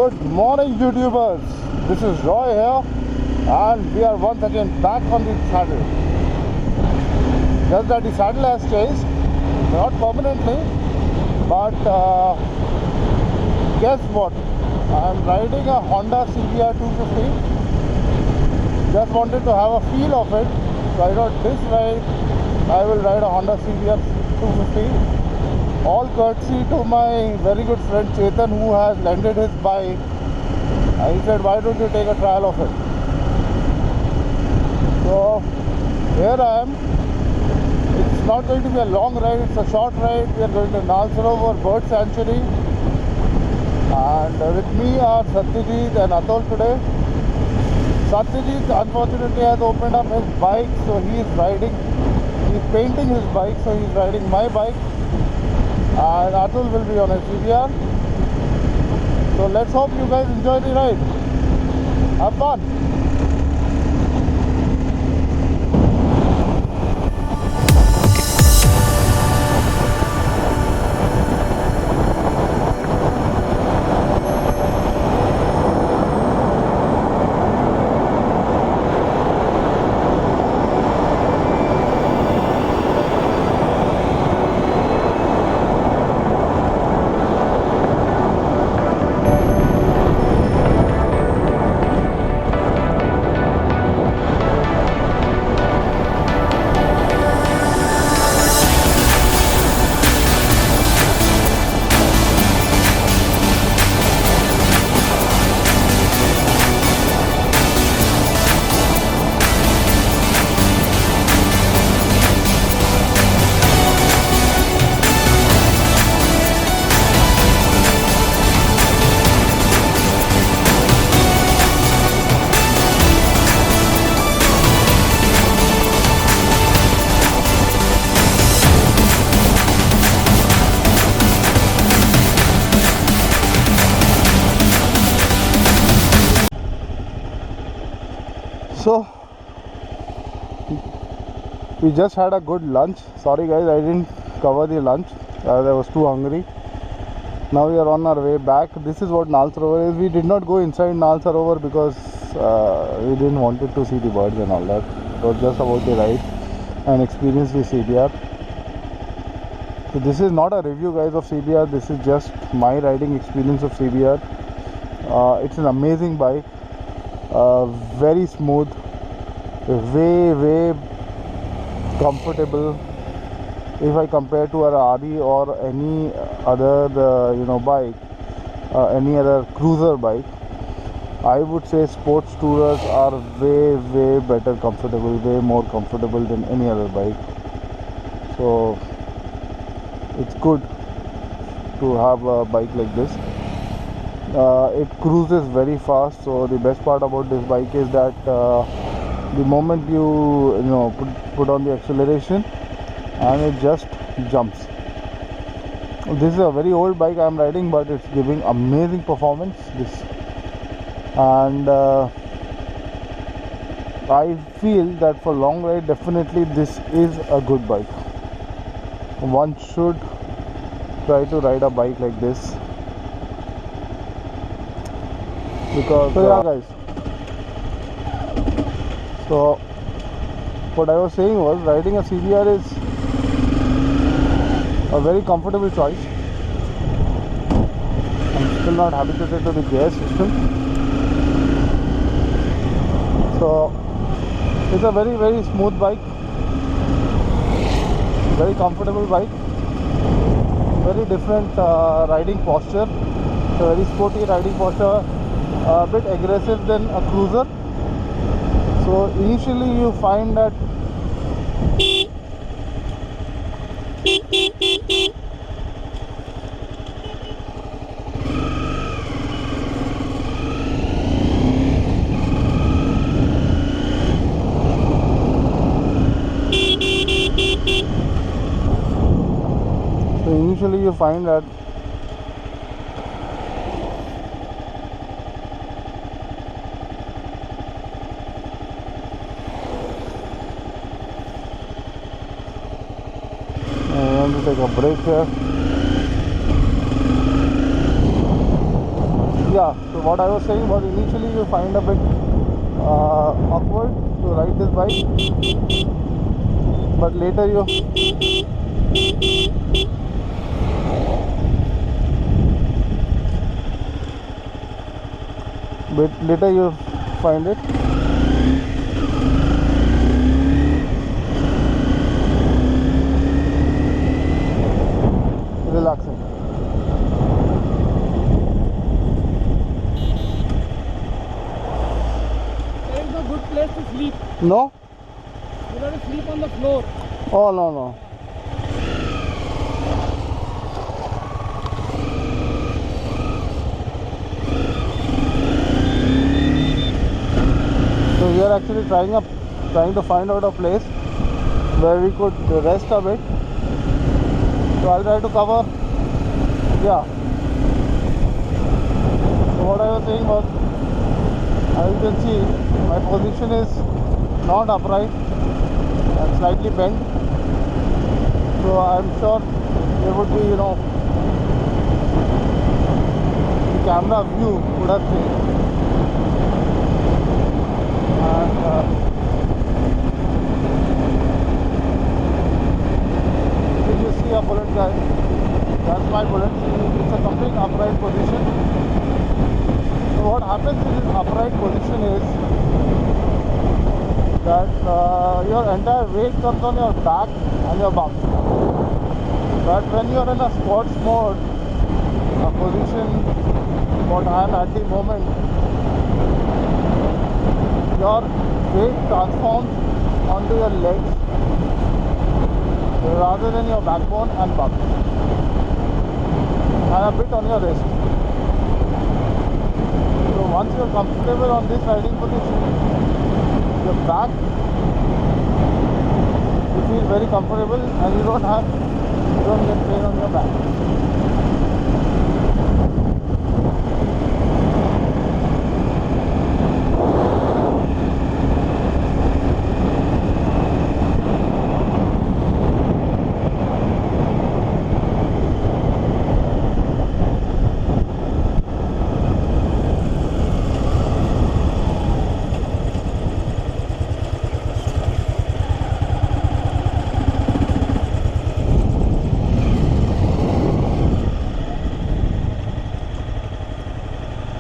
Good morning, YouTubers. This is Roy here, and we are once again back on the saddle. Just that the saddle has changed, not permanently, but guess what? I am riding a Honda CBR 250. Just wanted to have a feel of it, so I thought this ride I will ride a Honda CBR 250. All courtesy to my very good friend Chetan, who has lended his bike. He said, why don't you take a trial of it? So here I am. It's not going to be a long ride, it's a short ride. We are going to Nal Sarovar Bird Sanctuary, and with me are Satyajit and Atul today. Satyajit unfortunately has opened up his bike, so he is riding. He's painting his bike, so he's riding my bike. And Atul will be on a CBR. So let's hope you guys enjoy the ride. Have fun. So we just had a good lunch. Sorry guys, I didn't cover the lunch as I was too hungry. Now we are on our way back. This is what Nal Sarovar is. We did not go inside Nal Sarovar because we didn't wanted to see the birds and all that. It was just about the ride and experience the CBR. So this is not a review guys of CBR. This is just my riding experience of CBR. It's an amazing bike. Very smooth, way comfortable. If I compare to a RE or any other bike, any other cruiser bike, I would say sports tourers are way better comfortable, way more comfortable than any other bike. So it's good to have a bike like this. It cruises very fast, so the best part about this bike is that the moment you put on the acceleration and it just jumps. This is a very old bike I am riding, but it's giving amazing performance. And I feel that for long ride definitely this is a good bike. One should try to ride a bike like this. Because so yeah guys, so what I was saying was riding a CBR is a very comfortable choice. I'm still not habituated to the gear system, so it's a very smooth bike, very comfortable bike, very different riding posture. It's a very sporty riding posture, a bit aggressive than a cruiser. So initially you find that I want to take a break here. yeah, so what I was saying was initially you find a bit awkward to ride this bike, but later you find it relaxing. There is no good place to sleep. No? You got to sleep on the floor. Oh, no. So we are actually trying to find out a place where we could rest a bit. So I'll try to cover. Yeah. So what I was saying was, as you can see, my position is not upright and slightly bent. So I'm sure there would be, the camera view would have changed. And if you see a bullet, guys, that's my bullet. It's a complete upright position. So what happens in this upright position is that your entire weight comes on your back and your bum. But when you are in a sports mode, a position what I am at the moment, your weight transforms onto your legs rather than your backbone and bum, and a bit on your wrist. So once you are comfortable on this riding position, your back, you feel very comfortable and you don't get pain on your back.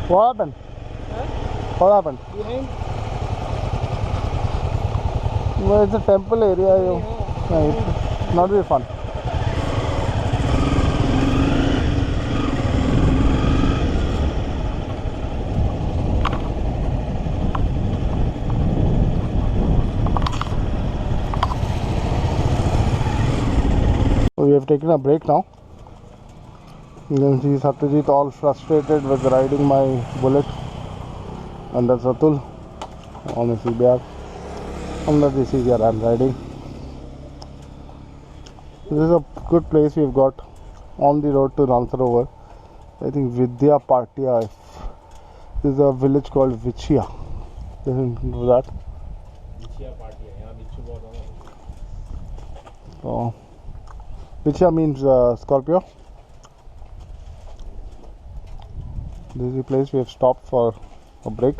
What happened? Huh? What happened? Behind? No, it's a temple area. It's not very fun. So we have taken a break now. You can see Satyajit all frustrated with riding my bullet, and that's Atul on the CBR. Under the CBR I'm riding. This is a good place we've got on the road to Ransarovar. I think Vidya Partia. This is a village called Vichia. Didn't know that. Vichia Partia. Yeah, Vichu. So Vichia means Scorpio. This is the place we have stopped for a break.